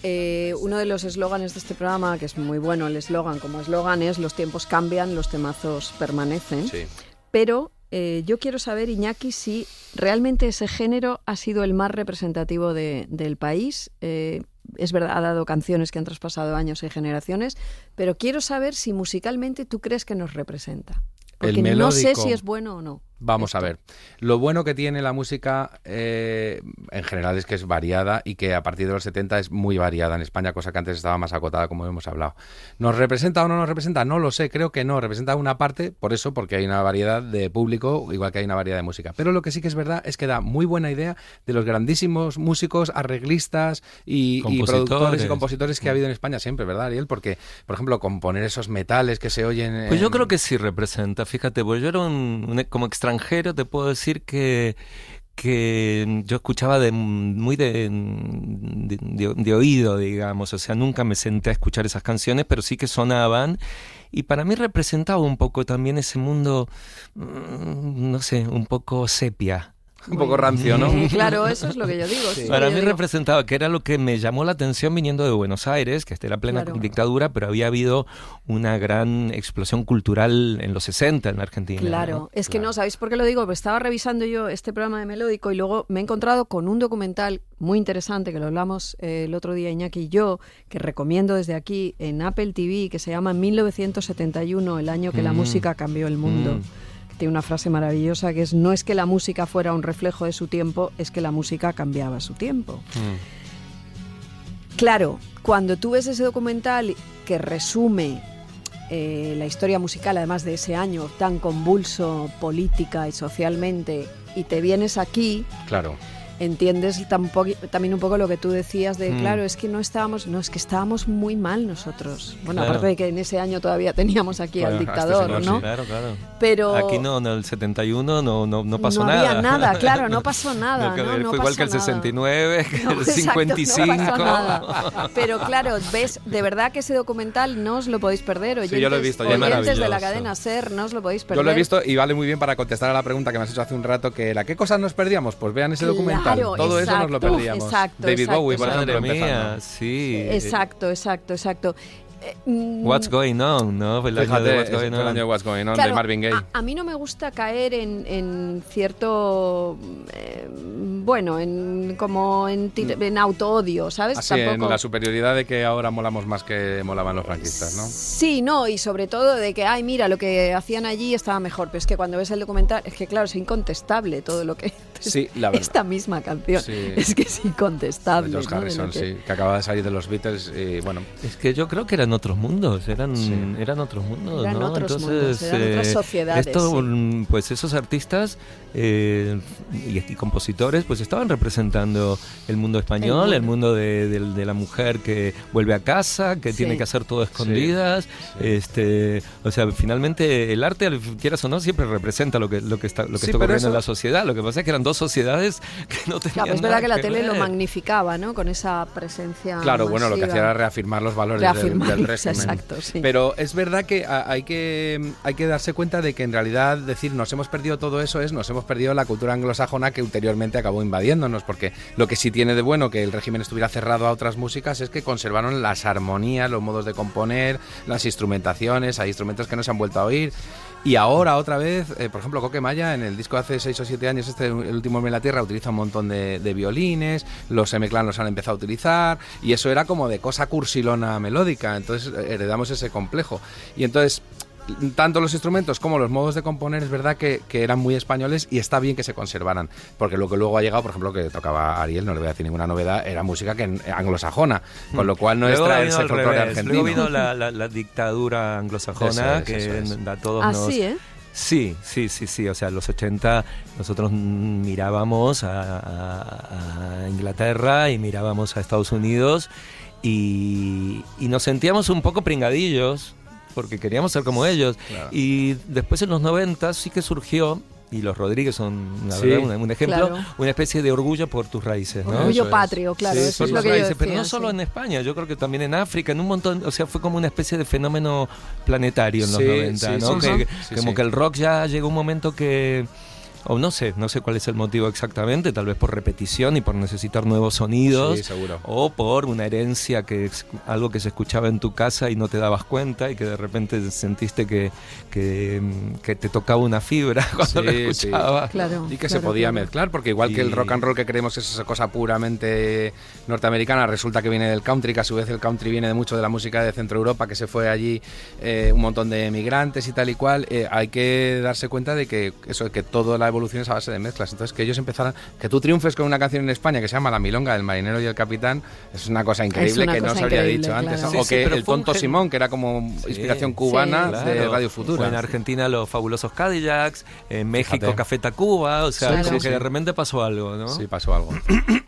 Uno de los eslóganes de este programa, que es muy bueno el eslogan, como eslogan es: los tiempos cambian, los temazos permanecen. Sí. Pero yo quiero saber, Iñaki, si realmente ese género ha sido el más representativo del país. Es verdad, ha dado canciones que han traspasado años y generaciones, pero quiero saber si musicalmente tú crees que nos representa. Porque no sé si es bueno o no. Vamos a ver. Lo bueno que tiene la música en general es que es variada y que a partir de los 70 es muy variada en España, cosa que antes estaba más acotada, como hemos hablado. ¿Nos representa o no nos representa? No lo sé, creo que no. Representa una parte, por eso, porque hay una variedad de público, igual que hay una variedad de música. Pero lo que sí que es verdad es que da muy buena idea de los grandísimos músicos, arreglistas y productores y compositores que ha habido en España siempre, ¿verdad, Ariel? Porque, por ejemplo, componer esos metales que se oyen... Pues yo creo que sí representa, fíjate, pues yo era como extranjero, te puedo decir que yo escuchaba muy de oído, digamos, o sea, nunca me senté a escuchar esas canciones, pero sí que sonaban, y para mí representaba un poco también ese mundo, no sé, un poco sepia. Un poco rancio, ¿no? Claro, eso es lo que yo digo. Sí. Para mí representaba, que era lo que me llamó la atención viniendo de Buenos Aires, que era plena dictadura, pero había habido una gran explosión cultural en los 60 en la Argentina. Claro, ¿no? es que no, ¿sabéis por qué lo digo? Pues estaba revisando yo este programa de Melódico y luego me he encontrado con un documental muy interesante, que lo hablamos el otro día Iñaki y yo, que recomiendo desde aquí en Apple TV, que se llama 1971, el año que la música cambió el mundo. Tiene una frase maravillosa que es: no es que la música fuera un reflejo de su tiempo, es que la música cambiaba su tiempo. Claro, cuando tú ves ese documental que resume la historia musical, además de ese año tan convulso política y socialmente, y te vienes aquí... Claro. Entiendes también un poco lo que tú decías de, claro, es que es que estábamos muy mal nosotros. Bueno, claro. Aparte de que en ese año todavía teníamos aquí al dictador, ¿no? Sí. Claro. Pero aquí no, en el 71 no pasó nada. No había nada, claro, no pasó nada. Fue igual que el 69, que el 55. No pasó nada. Pero claro, ves, de verdad que ese documental no os lo podéis perder. Oyentes, sí, yo lo he visto. Oyentes de la cadena SER, no os lo podéis perder. Yo lo he visto y vale muy bien para contestar a la pregunta que me has hecho hace un rato, que era: ¿qué cosas nos perdíamos? Pues vean ese documental. Todo eso nos lo perdíamos. David Bowie, por ejemplo, empezando. Sí. Exacto. What's Going On, ¿no? El año de What's Going On, claro, de Marvin Gaye. A mí no me gusta caer en cierto... en auto-odio, ¿sabes? Así, Tampoco... en la superioridad de que ahora molamos más que molaban los franquistas, ¿no? Sí, no, y sobre todo de que, ay, mira, lo que hacían allí estaba mejor, pero es que cuando ves el documental, es que claro, es incontestable todo lo que... Sí, la verdad. Esta misma canción, sí. Es que es incontestable. George Harrison, que... que acababa de salir de los Beatles y bueno... Es que yo creo que eran otros mundos, eran otros mundos, eran ¿no? Otros Entonces, mundos, eran otras sociedades. Esto, pues esos artistas y compositores, pues estaban representando el mundo español, el mundo de la mujer que vuelve a casa, que tiene que hacer todo a escondidas. O sea, finalmente el arte, quieras o no, siempre representa lo que está ocurriendo en la sociedad. Lo que pasa es que eran dos sociedades que no tenían claro, es verdad que la tele ver. lo magnificaba, ¿no? Con esa presencia Claro, masiva. bueno, lo que hacía era reafirmar los valores del régimen. Exacto, sí. Pero es verdad que hay que darse cuenta de que en realidad decir nos hemos perdido todo eso nos hemos perdido la cultura anglosajona que ulteriormente acabó invadiéndonos, porque lo que sí tiene de bueno que el régimen estuviera cerrado a otras músicas es que conservaron las armonías, los modos de componer, las instrumentaciones, hay instrumentos que no se han vuelto a oír. Y ahora otra vez, por ejemplo, Coque Maya en el disco de hace 6 o 7 años, el último en la Tierra, utiliza un montón de violines, los M-Clan los han empezado a utilizar, y eso era como de cosa cursilona melódica, entonces heredamos ese complejo. Y entonces tanto los instrumentos como los modos de componer es verdad que eran muy españoles y está bien que se conservaran, porque lo que luego ha llegado, por ejemplo, que tocaba Ariel, no le voy a decir ninguna novedad, era música anglosajona, con lo cual no es traerse el folclore argentino. Luego vino la dictadura anglosajona, que a todos nos... ¿sí, eh? Sí, o sea, en los 80 nosotros mirábamos a Inglaterra y mirábamos a Estados Unidos y nos sentíamos un poco pringadillos porque queríamos ser como ellos. Claro. Y después en los 90 sí que surgió, y los Rodríguez son la verdad, un ejemplo, claro, una especie de orgullo por tus raíces, ¿no? Orgullo patrio, claro, eso es lo que yo decía, pero no solo en España, yo creo que también en África, en un montón, o sea, fue como una especie de fenómeno planetario en los 90, ¿no? Como que el rock ya llegó un momento que... O no sé cuál es el motivo exactamente, tal vez por repetición y por necesitar nuevos sonidos, o por una herencia, que es algo que se escuchaba en tu casa y no te dabas cuenta y que de repente sentiste que te tocaba una fibra cuando lo escuchabas. Claro, y que se podía mezclar, porque igual que el rock and roll que creemos que es esa cosa puramente norteamericana, resulta que viene del country, que a su vez el country viene de mucho de la música de Centro Europa, que se fue allí un montón de emigrantes y tal y cual. Hay que darse cuenta de que eso, que toda la evolución es a base de mezclas. Entonces, que ellos empezaran, que tú triunfes con una canción en España que se llama La Milonga del Marinero y el Capitán, es una cosa increíble que no se habría dicho antes. Claro. O que el Tonto Simón, que era como inspiración cubana de Radio Futura. O en Argentina los Fabulosos Cadillacs, en México Café Tacuba, o sea, como que de repente pasó algo, ¿no? Sí, pasó algo.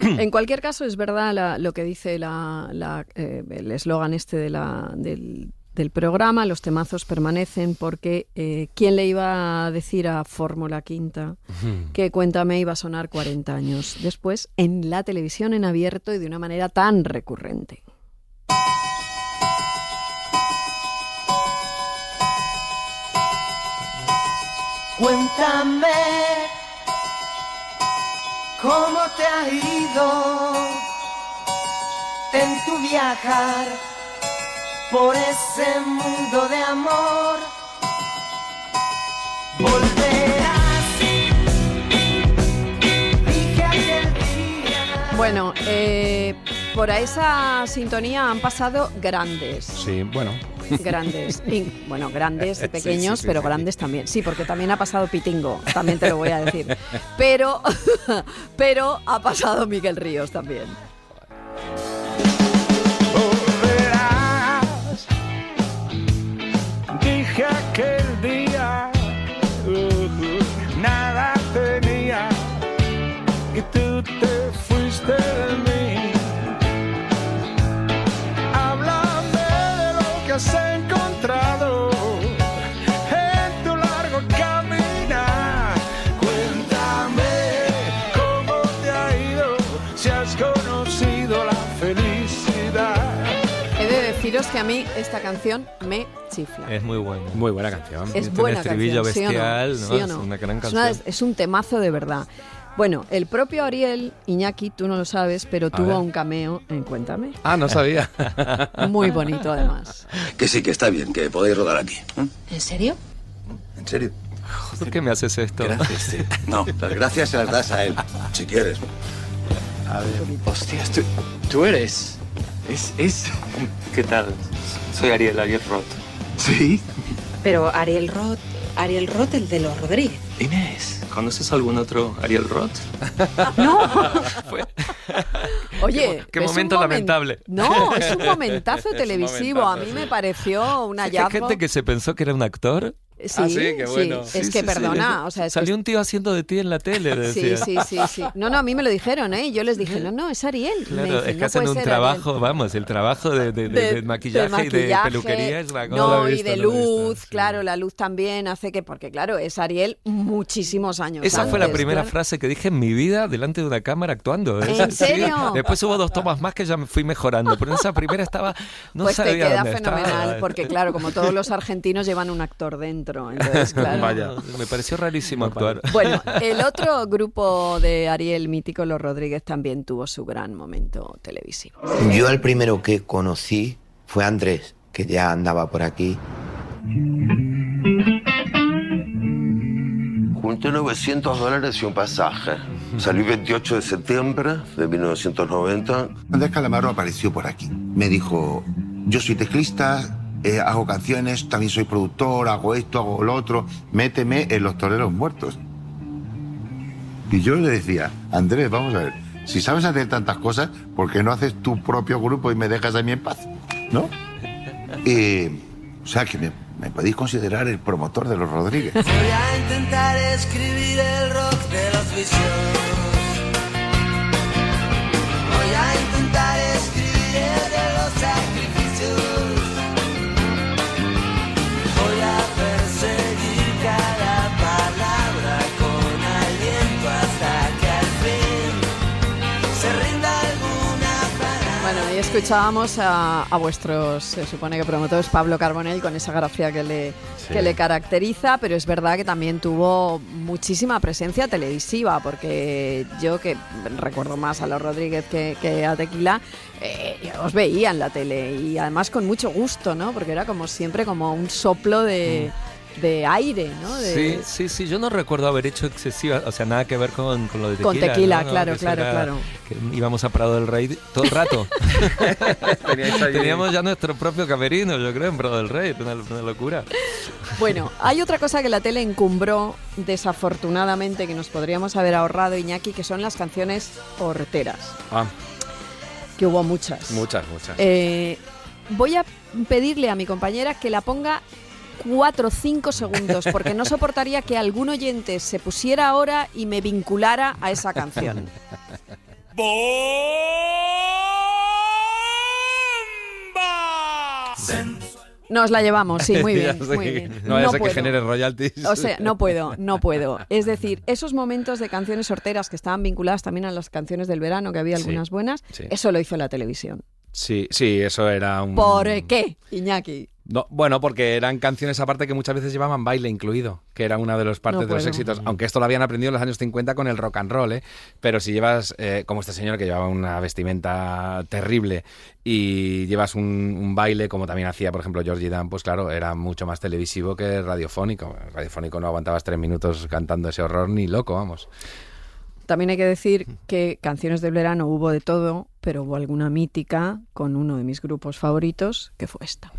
En cualquier caso, es verdad lo que dice el eslogan este del programa, los temazos permanecen, porque ¿quién le iba a decir a Fórmula Quinta que Cuéntame iba a sonar 40 años después en la televisión en abierto y de una manera tan recurrente? Cuéntame cómo te ha ido en tu viajar por ese mundo de amor. Volverás, dije aquel día. Bueno, por esa sintonía han pasado grandes. Sí, bueno. Grandes, grandes, pequeños, pero grandes también. Sí, porque también ha pasado Pitingo, también te lo voy a decir. Pero ha pasado Miguel Ríos también. Dije aquel día, nada tenía y tú te fuiste de mí. Háblame de lo que has encontrado en tu largo caminar. Cuéntame cómo te ha ido, si has conocido la felicidad. He de deciros que a mí esta canción me chifla. Es muy buena. Muy buena canción. Es buena estribillo canción, bestial, ¿sí o no? ¿no? ¿Sí o no? Es una gran canción. Es un temazo de verdad. Bueno, el propio Ariel Iñaki, tú no lo sabes, pero tuvo un cameo en Cuéntame. Ah, no sabía. Muy bonito, además. Que sí, que está bien, que podéis rodar aquí. ¿En serio? ¿En serio? ¿Por qué me haces esto? Gracias, sí. No, las gracias se las das a él, si quieres. A ver, hostias, tú eres... ¿Qué tal? Soy Ariel Roth. ¿Sí? Pero Ariel Roth, el de los Rodríguez. Inés, ¿conoces algún otro Ariel Roth? No. Oye, qué momento lamentable. No, es un momentazo televisivo. A mí me pareció un hallazgo. Hay gente que se pensó que era un actor. Sí, qué bueno. Sí. Es que perdona, o sea, es salió un tío haciendo de ti en la tele, decía. Sí. No, a mí me lo dijeron, ¿eh? Yo les dije, no, es Ariel. Claro, dicen, es que hacen un trabajo, Ariel. Vamos, el trabajo de maquillaje y de peluquería es la cosa. No, y de luz, claro, la luz también hace que, porque claro, es Ariel muchísimos años Esa antes, fue la primera claro. frase que dije en mi vida delante de una cámara actuando. ¿En serio? Sí. Después hubo 2 tomas más que ya me fui mejorando, pero en esa primera estaba, no pues sabía te queda dónde fenomenal, estaba. porque claro, como todos los argentinos llevan un actor dentro, entonces claro. Vaya. Me pareció rarísimo actuar. Bueno, el otro grupo de Ariel mítico, los Rodríguez, también tuvo su gran momento televisivo. Yo el primero que conocí fue Andrés, que ya andaba por aquí. Junté $900 y un pasaje. Salí el 28 de septiembre de 1990. Andrés Calamaro apareció por aquí. Me dijo, yo soy teclista, hago canciones, también soy productor, hago esto, hago lo otro, méteme en Los Toreros Muertos. Y yo le decía, Andrés, vamos a ver, si sabes hacer tantas cosas, ¿por qué no haces tu propio grupo y me dejas a mí en paz? ¿No? O sea, que me podéis considerar el promotor de Los Rodríguez. Voy a intentar escribir el rock de los vicios. Voy a intentar escribir el de los sacrificios. Voy a perseguir cada palabra con aliento hasta que al fin se rinda alguna palabra. Bueno, y escuchábamos a vuestros, se supone que promotores, Pablo Carbonell, con esa gracia que le caracteriza, pero es verdad que también tuvo muchísima presencia televisiva, porque yo, que recuerdo más a Los Rodríguez que a Tequila, os veía en la tele, y además con mucho gusto, ¿no? Porque era como siempre como un soplo de aire, ¿no? Sí, yo no recuerdo haber hecho excesiva, o sea, nada que ver con lo de Tequila. Con Tequila, ¿no? claro. Que íbamos a Prado del Rey todo el rato. Teníamos ya nuestro propio camerino, yo creo, en Prado del Rey, una locura. Bueno, hay otra cosa que la tele encumbró, desafortunadamente, que nos podríamos haber ahorrado, Iñaki, que son las canciones horteras. Que hubo muchas. Muchas. Voy a pedirle a mi compañera que la ponga 4 o 5 segundos, porque no soportaría que algún oyente se pusiera ahora y me vinculara a esa canción. Nos la llevamos, sí, muy bien. No vaya a ser que genere royalties. O sea, no puedo. Es decir, esos momentos de canciones horteras que estaban vinculadas también a las canciones del verano, que había algunas buenas, eso lo hizo la televisión. Sí, eso era un... ¿Por qué, Iñaki? No, bueno, porque eran canciones aparte que muchas veces llevaban baile incluido, que era una de las partes de los éxitos, aunque esto lo habían aprendido en los años 50 con el rock and roll, pero si llevas, como este señor que llevaba una vestimenta terrible y llevas un baile, como también hacía, por ejemplo, Georgie Dan, pues claro, era mucho más televisivo que radiofónico. Radiofónico no aguantabas 3 minutos cantando ese horror ni loco, vamos. También hay que decir que canciones del verano hubo de todo, pero hubo alguna mítica con uno de mis grupos favoritos, que fue esta.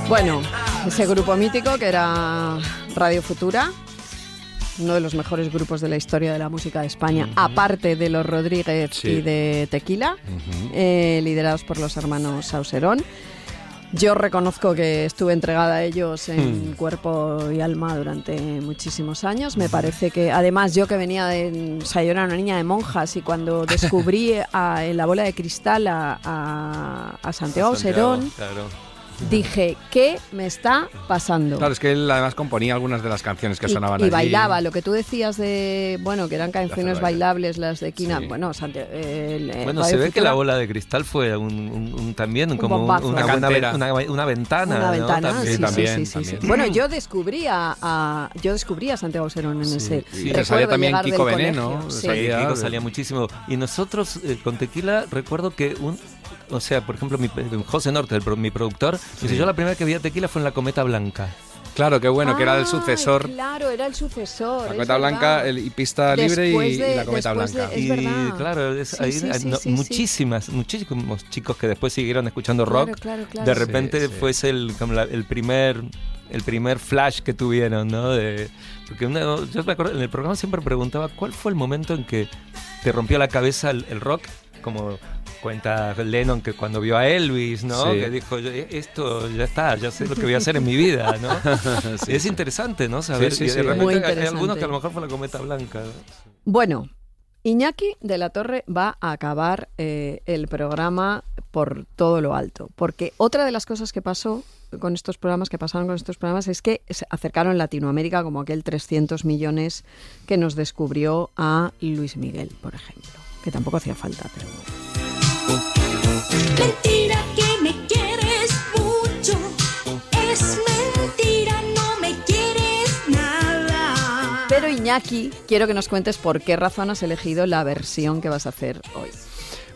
Bueno, ese grupo mítico que era Radio Futura, uno de los mejores grupos de la historia de la música de España, aparte de Los Rodríguez y de Tequila, liderados por los hermanos Sauserón. Yo reconozco que estuve entregada a ellos en cuerpo y alma durante muchísimos años. Me parece que, además, yo que venía de... O sea, yo era una niña de monjas, y cuando descubrí en La Bola de Cristal a Santiago Auserón, dije, ¿qué me está pasando? Claro, es que él además componía algunas de las canciones que sonaban allí. Y bailaba, lo que tú decías de, bueno, que eran canciones bailables las de Quina. Sí. Bueno, se ve que La Bola de Cristal fue también como una ventana. Una ventana, ¿no? sí, también. Bueno, yo descubrí a Santiago Auserón en ese. Sí, salía también Kiko Veneno. Kiko salía muchísimo. Y nosotros con Tequila recuerdo que o sea, por ejemplo, José Norte, mi productor, dice, yo la primera que vi a Tequila fue en La Cometa Blanca. Claro, qué bueno, que era el sucesor. Claro, era el sucesor. La Cometa Blanca, y Pista Libre y La Cometa Blanca. Es verdad. Y claro, muchísimos chicos que después siguieron escuchando rock, claro. De repente fuese el primer flash que tuvieron, ¿no? Porque yo me acuerdo, en el programa siempre preguntaba cuál fue el momento en que te rompió la cabeza el rock, como cuenta Lennon que cuando vio a Elvis, ¿no? Que dijo, esto ya está, ya sé lo que voy a hacer en mi vida, ¿no? Es interesante, ¿no? Saber. De repente hay algunos que a lo mejor fue La Cometa Blanca. Bueno, Iñaki de la Torre va a acabar el programa por todo lo alto, porque otra de las cosas que pasaron con estos programas, es que se acercaron Latinoamérica, como aquel 300 millones que nos descubrió a Luis Miguel, por ejemplo, que tampoco hacía falta, pero... Mentira que me quieres mucho. Es mentira, no me quieres nada. Pero Iñaki, quiero que nos cuentes por qué razón has elegido la versión que vas a hacer hoy.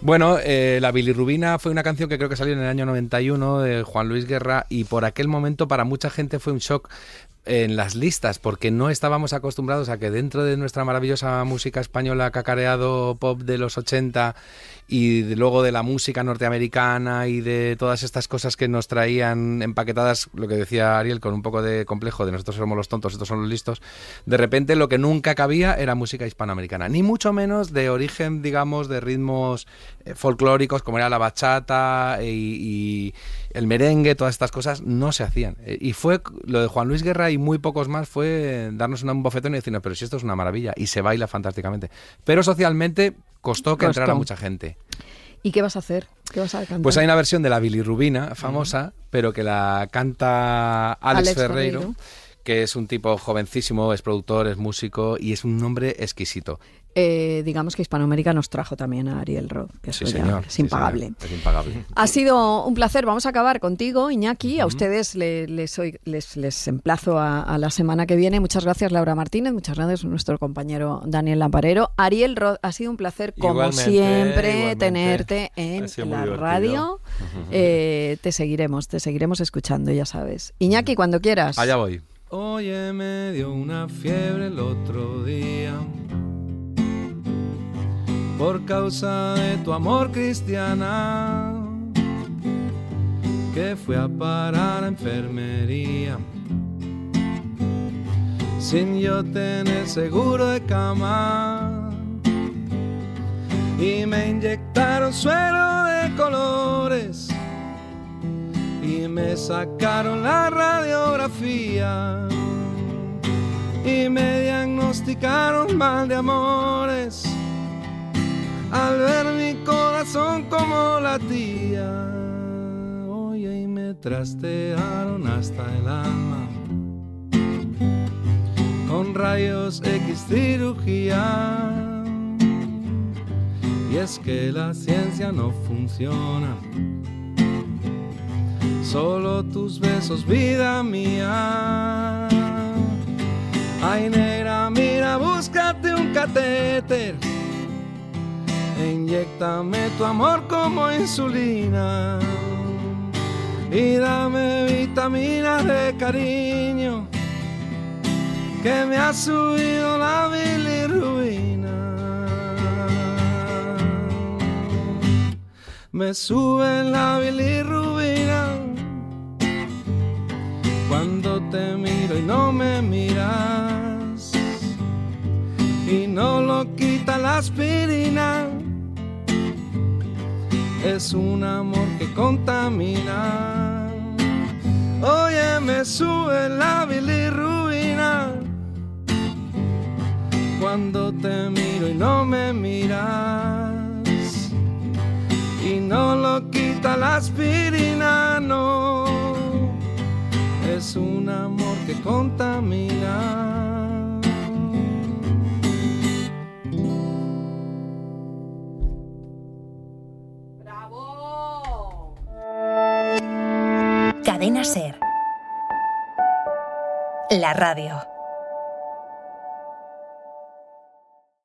Bueno, la bilirrubina fue una canción que creo que salió en el año 91 de Juan Luis Guerra y por aquel momento para mucha gente fue un shock en las listas porque no estábamos acostumbrados a que dentro de nuestra maravillosa música española cacareado pop de los 80 y luego de la música norteamericana y de todas estas cosas que nos traían empaquetadas, lo que decía Ariel con un poco de complejo de nosotros somos los tontos, estos son los listos, de repente lo que nunca cabía era música hispanoamericana, ni mucho menos de origen, digamos, de ritmos folclóricos como era la bachata y el merengue, todas estas cosas no se hacían. Y fue lo de Juan Luis Guerra y muy pocos más fue darnos un bofetón y decirnos, pero si esto es una maravilla y se baila fantásticamente. Pero socialmente costó que entrara mucha gente. ¿Y qué vas a hacer? ¿Qué vas a cantar? Pues hay una versión de la bilirrubina famosa, pero que la canta Alex Ferreiro, que es un tipo jovencísimo, es productor, es músico y es un hombre exquisito. Digamos que Hispanoamérica nos trajo también a Ariel Roth, que Sí, eso señor, es impagable. Sí, señor, es impagable. Ha sido un placer. Vamos a acabar contigo, Iñaki. A ustedes les emplazo a la semana que viene. Muchas gracias, Laura Martínez. Muchas gracias, nuestro compañero Daniel Lamparero. Ariel Roth, ha sido un placer, como siempre, tenerte en la radio. Te seguiremos escuchando, ya sabes. Iñaki, cuando quieras. Allá voy. Oye, me dio una fiebre el otro día por causa de tu amor, cristiana, que fue a parar a enfermería sin yo tener seguro de cama y me inyectaron suero de colores y me sacaron la radiografía y me diagnosticaron mal de amores al ver mi corazón como latía. Oye, y me trastearon hasta el alma con rayos X cirugía. Y es que la ciencia no funciona, solo tus besos, vida mía. Ay, negra, mira, búscate un catéter e inyéctame tu amor como insulina y dame vitaminas de cariño que me ha subido la bilirrubina. Me sube la bilirrubina cuando te miro y no me miras y no lo quita la aspirina. Es un amor que contamina. Oye, me sube la bilirrubina cuando te miro y no me miras y no lo quita la aspirina, no. Es un amor que contamina. Cadena SER. La radio.